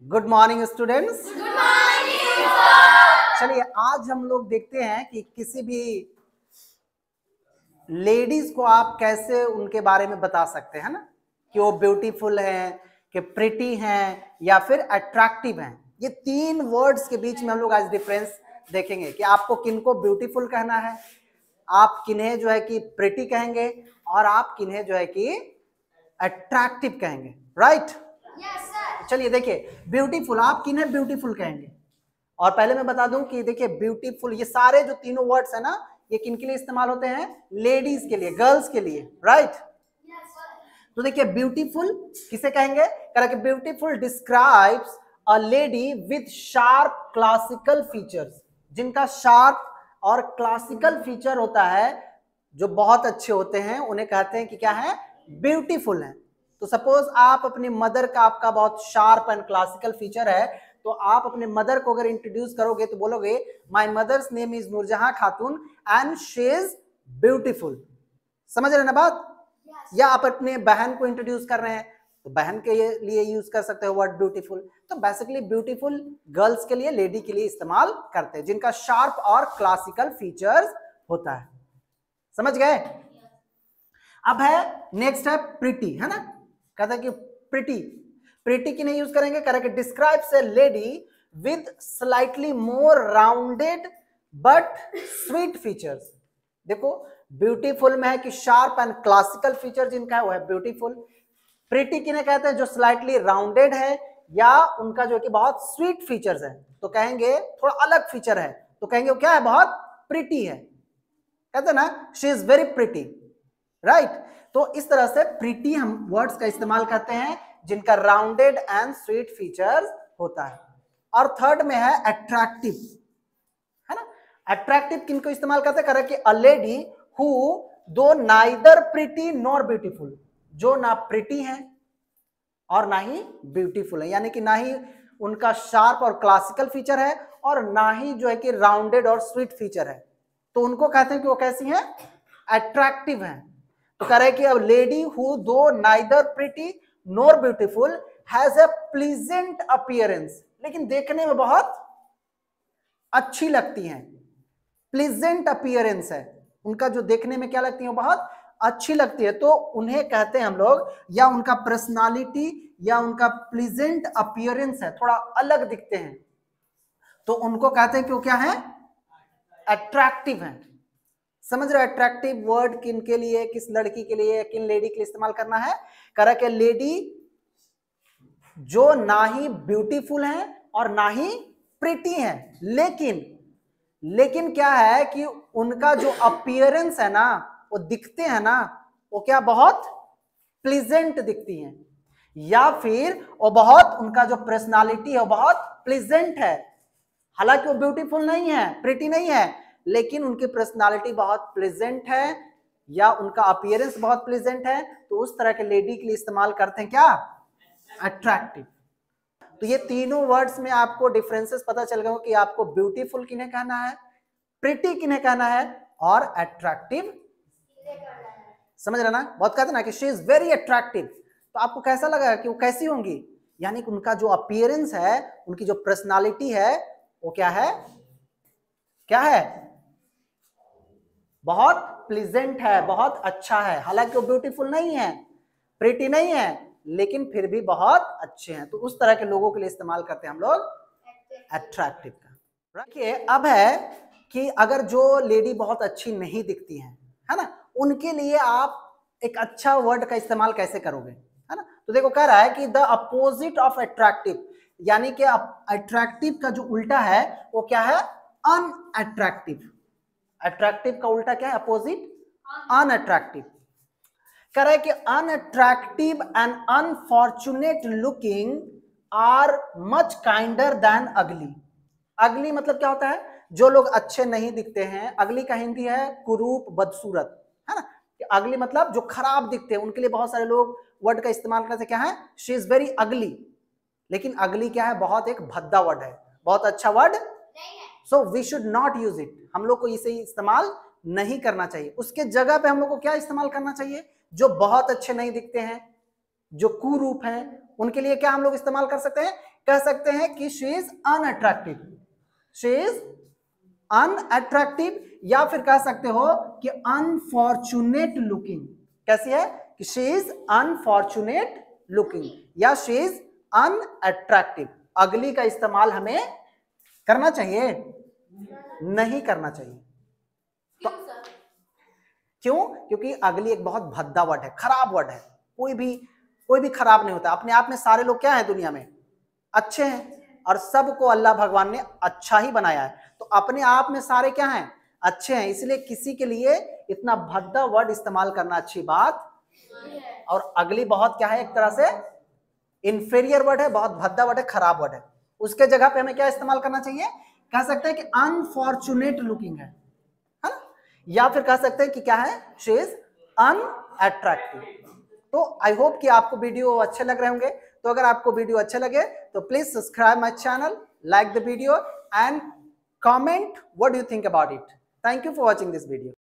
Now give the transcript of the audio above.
Good morning students. Good morning sir. चलिए आज हम लोग देखते हैं कि किसी भी लेडीज को आप कैसे उनके बारे में बता सकते हैं ना, कि वो ब्यूटीफुल हैं, कि प्रिटी हैं या फिर अट्रैक्टिव हैं। ये तीन वर्ड्स के बीच में हम लोग आज डिफरेंस देखेंगे कि आपको किनको ब्यूटीफुल कहना है, आप किन्हें जो है कि प्रिटी कहेंगे और आप किन्हें जो है कि अट्रैक्टिव कहेंगे। राइट? Yes sir. चलिए देखिए, ब्यूटीफुल आप किन्हें ब्यूटीफुल कहेंगे। और पहले मैं बता दूं कि देखिए ब्यूटीफुल, ये सारे जो तीनों वर्ड्स है ना, ये किन के लिए इस्तेमाल होते हैं? लेडीज के लिए, गर्ल्स के लिए। राइट? तो देखिए ब्यूटीफुल किसे कहेंगे? कह कि beautiful describes a lady with sharp classical features. जिनका शार्प और क्लासिकल फीचर होता है, जो बहुत अच्छे होते हैं, उन्हें कहते हैं कि क्या है? ब्यूटीफुल है। तो सपोज आप अपनी मदर का, आपका बहुत शार्प एंड क्लासिकल फीचर है, तो आप अपने मदर को अगर इंट्रोड्यूस करोगे तो बोलोगे my mother's name is Noorjahan Khatoon and she is beautiful. समझ रहे ना बात? या आप अपने बहन को इंट्रोड्यूस कर रहे हैं तो बहन के लिए यूज कर सकते हो वर्ड ब्यूटीफुल। तो बेसिकली ब्यूटीफुल गर्ल्स के लिए, लेडी के लिए इस्तेमाल करते हैं, जिनका शार्प और क्लासिकल फीचर्स होता है। समझ गए? अब है नेक्स्ट है प्रिटी, है ना? कहता है कि प्रिटी, प्रिटी की नहीं यूज करेंगे, कह रहे कि describes a lady with slightly more rounded but sweet features. देखो ब्यूटीफुल में है कि शार्प एंड क्लासिकल फीचर जिनका है वो है ब्यूटीफुल। प्रिटी किन्हें कहते हैं? जो स्लाइटली राउंडेड है या उनका जो कि बहुत स्वीट फीचर्स है, तो कहेंगे थोड़ा अलग फीचर है, तो कहेंगे वो क्या है? बहुत प्रिटी है। कहते हैं ना she is very pretty. Right? तो इस तरह से प्रिटी हम वर्ड्स का इस्तेमाल करते हैं जिनका राउंडेड एंड स्वीट फीचर्स होता है। और थर्ड में है अट्रैक्टिव, है ना? अट्रैक्टिव किनको इस्तेमाल करते हैं? कह रहे कि अ लेडी हु दो नाइदर प्रिटी नॉर ब्यूटीफुल, जो ना प्रिटी है और ना ही ब्यूटीफुल है, यानी कि ना ही उनका शार्प और क्लासिकल फीचर है और ना ही जो है कि राउंडेड और स्वीट फीचर है, तो उनको कहते हैं कि वो कैसी हैं? अट्रैक्टिव हैं। तो कह रहे कि अब लेडी हु दो neither pretty nor beautiful has a pleasant appearance, लेकिन देखने में बहुत अच्छी लगती हैं। प्लीजेंट अपीयरेंस है उनका, जो देखने में क्या लगती है? बहुत अच्छी लगती है, तो उन्हें कहते हैं हम लोग, या उनका पर्सनालिटी या उनका प्लीजेंट अपीयरेंस है, थोड़ा अलग दिखते हैं, तो उनको कहते हैं कि वो क्या है? अट्रैक्टिव है। समझ रहे हो? अट्रैक्टिव वर्ड किन के लिए, किस लड़की के लिए, किन लेडी के लिए इस्तेमाल करना है? कह रहा कि लेडी जो ना ही ब्यूटीफुल है और ना ही प्रिटी है, लेकिन क्या है कि उनका जो अपीयरेंस है ना, वो दिखते हैं ना, वो क्या? बहुत प्लीजेंट दिखती हैं, या फिर वो बहुत, उनका जो पर्सनालिटी है वो बहुत प्लीजेंट है। हालांकि वो ब्यूटीफुल नहीं है, प्रिटी नहीं है, लेकिन उनकी पर्सनालिटी बहुत प्लेजेंट है या उनका अपीयरेंस बहुत प्लेजेंट है, तो उस तरह के लेडी के लिए इस्तेमाल करते हैं क्या? अट्रैक्टिव। तो ये तीनों वर्ड्स में आपको डिफरेंसेस पता चल गए कि आपको ब्यूटीफुल किन्हें कहना है, प्रिटी किन्हें कहना है और अट्रैक्टिव। समझ रहे ना? बहुत कहते ना कि शी इज वेरी अट्रैक्टिव, तो आपको कैसा लगा कि वो कैसी होंगी? यानी कि उनका जो अपीयरेंस है, उनकी जो पर्सनालिटी है, वो क्या है? क्या है? बहुत प्लीजेंट है, बहुत अच्छा है। हालांकि वो ब्यूटीफुल नहीं है, प्रिटी नहीं है, लेकिन फिर भी बहुत अच्छे हैं, तो उस तरह के लोगों के लिए इस्तेमाल करते हैं हम लोग अट्रैक्टिव का। रखिए अब है कि अगर जो लेडी बहुत अच्छी नहीं दिखती हैं, है ना, उनके लिए आप एक अच्छा वर्ड का इस्तेमाल कैसे करोगे, है ना? तो देखो कह रहा है कि द अपोजिट ऑफ अट्रैक्टिव, यानी कि अट्रैक्टिव का जो उल्टा है वो क्या है? अनअट्रैक्टिव। अट्रैक्टिव का उल्टा क्या है? Opposite unattractive. कह रहा है कि unattractive and unfortunate looking are much kinder than ugly. Ugly मतलब क्या होता है? जो लोग अच्छे नहीं दिखते हैं। अगली का हिंदी है कुरूप, बदसूरत, है ना? अगली मतलब जो खराब दिखते हैं, उनके लिए बहुत सारे लोग वर्ड का इस्तेमाल करते हैं, क्या है? She is very ugly. लेकिन अगली क्या है? बहुत एक भद्दा वर्ड है, बहुत अच्छा वर्ड नहीं है, so we should not use it. हम लोग को इसे इस्तेमाल नहीं करना चाहिए। उसके जगह पे हम लोग को क्या इस्तेमाल करना चाहिए? जो बहुत अच्छे नहीं दिखते हैं, जो कुरूप हैं, उनके लिए क्या हम लोग इस्तेमाल कर सकते हैं? कह सकते हैं कि she is unattractive, she is unattractive, या फिर कह सकते हो कि अनफॉर्चुनेट लुकिंग। कैसी है कि शी इज अनफॉर्चुनेट लुकिंग या शी इज अनअट्रैक्टिव। अगली का इस्तेमाल हमें करना चाहिए? नहीं करना चाहिए। तो क्यों? क्योंकि अगली एक बहुत भद्दा वर्ड है, खराब वर्ड है। कोई भी खराब नहीं होता। अपने आप में सारे लोग क्या है दुनिया में? अच्छे हैं, और सबको अल्लाह भगवान ने अच्छा ही बनाया है। तो अपने आप में सारे क्या हैं? अच्छे हैं। इसलिए किसी के लिए इतना भद्दा वर्ड इस्तेमाल करना अच्छी बात। और अगली बहुत क्या है? एक तरह से इंफीरियर वर्ड है, बहुत भद्दा वर्ड है, खराब वर्ड है। उसके जगह पे हमें क्या इस्तेमाल करना चाहिए? कह सकते हैं कि अनफॉर्चुनेट लुकिंग है, या फिर कह सकते हैं कि क्या है? She is unattractive. तो आई होप कि आपको वीडियो अच्छे लग रहे होंगे। तो अगर आपको वीडियो अच्छे लगे तो please subscribe my channel, like the video and comment what do you think about it. Thank you for watching this video.